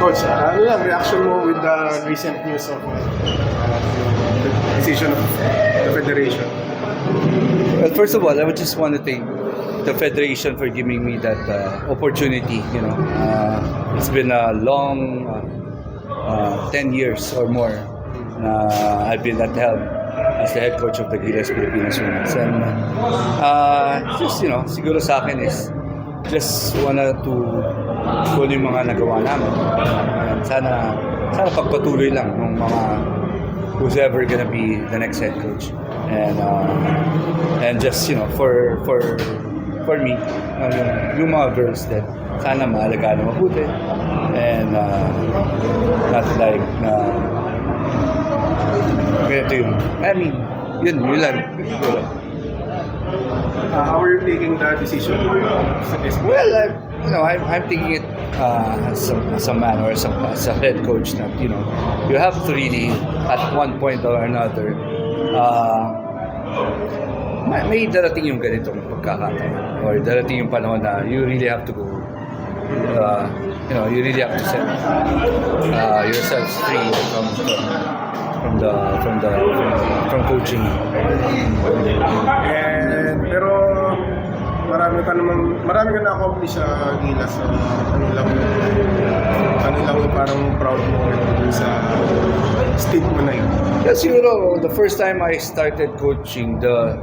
Coach, ano lang, reaction mo with the recent news of the decision of the Federation? Well, first of all, I would just want to thank the Federation for giving me that opportunity. It's been a long 10 years or more I've been at helm as the head coach of the Gilas Pilipinas Women's. And just, siguro sa akin is just wanna to kung yung mga nagawa namin. And sana pagpatuloy lang ng mga who's ever gonna be the next head coach. And just, for me, yung mga girls that sana maalagaan na mabuti. And not like ganito yun. I mean, yun lang. How are you taking the decision? Well, I'm thinking it as a man or as a head coach that, you have to really, at one point or another, may darating yung ganitong pagkakataon or darating yung panahon na you really have to go, you really have to set yourselves free from coaching. And pero marami ka na-accomplish sa Gilas. Ano lang yung parang proud mo sa state mo na yun. Yes, the first time I started coaching, the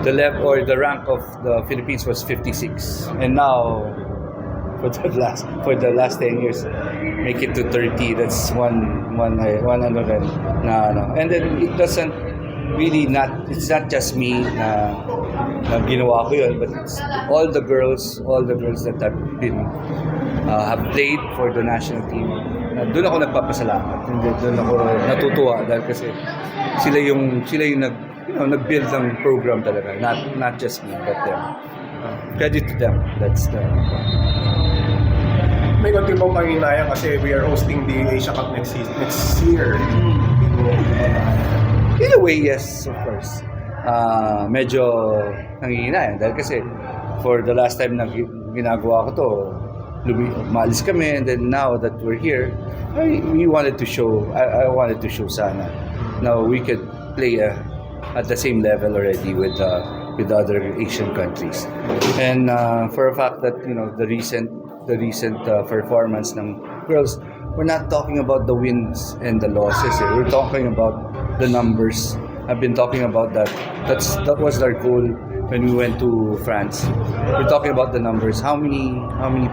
level or the rank of the Philippines was 56, and now for the last 10 years, make it to 30. That's one and then it doesn't really it's not just me na ginawa ko yun, but it's all the girls that have played for the national team. Doon ako nagpapasalamat. Doon ako natutuwa dahil kasi sila yung nag-build ng program talaga, not just me but them. Credit to them. That's the May konti bang panginayang kasi we are hosting the Asia Cup next year. In a way, yes, of course. Medyo nanginginayang dahil kasi for the last time na ginagawa ko to, maalis kami, and then now that we're here, I wanted to show sana now we could play at the same level already with other Asian countries. And for a fact that the recent performance ng girls, we're not talking about the wins and the losses. We're talking about the numbers. I've been talking about that. That was our goal when we went to France. We're talking about the numbers. How many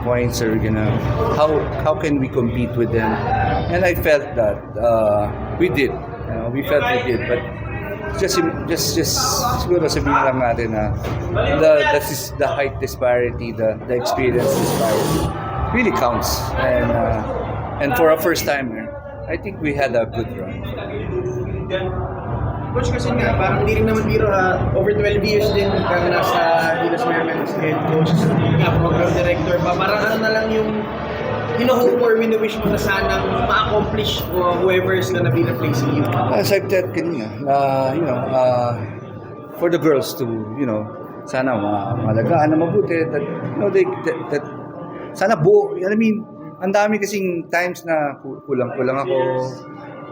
points are we gonna? How can we compete with them? And I felt that we did. We felt we did, but just siguro sabihin lang natin na the height disparity, the experience disparity really counts. And for a first timer, I think we had a good run. Coach, kasi nga, parang hindi rin naman biro over 12 years din kang nasa Gilas Women's head coach, program director ba, parang ano na lang yung hino-hope or wini-wish mo na sanang ma-accomplish whoever is gonna be replacing you? As I've said kanina, for the girls to, sana malagaan na mabuti, that sana buo. I mean, ang dami kasing times na kulang-kulang ako.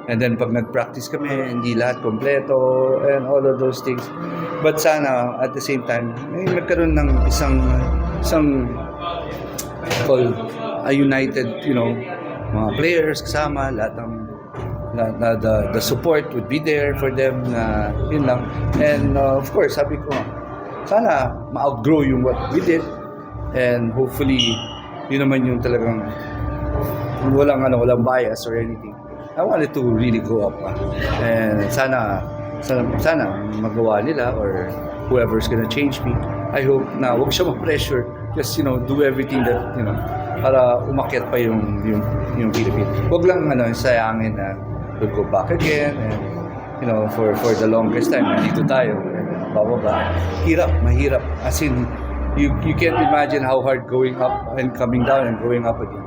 And then pag nag-practice kami, hindi lahat kompleto and all of those things. But sana at the same time, may magkaroon ng isang called a united, mga players kasama, lahat ng the support would be there for them, yun lang. And of course, sabi ko, sana ma-outgrow yung what we did, and hopefully yun naman yung talagang walang bias or anything. I wanted to really go up, and sana magawa nila or whoever's gonna change me. I hope na wag siya ma-pressure, just do everything that para umakyat pa yung Philippines. Wag lang sayangin na we'll go back again, and for the longest time dito tayo, bababa. Mahirap, as in you can't imagine how hard going up and coming down and going up again.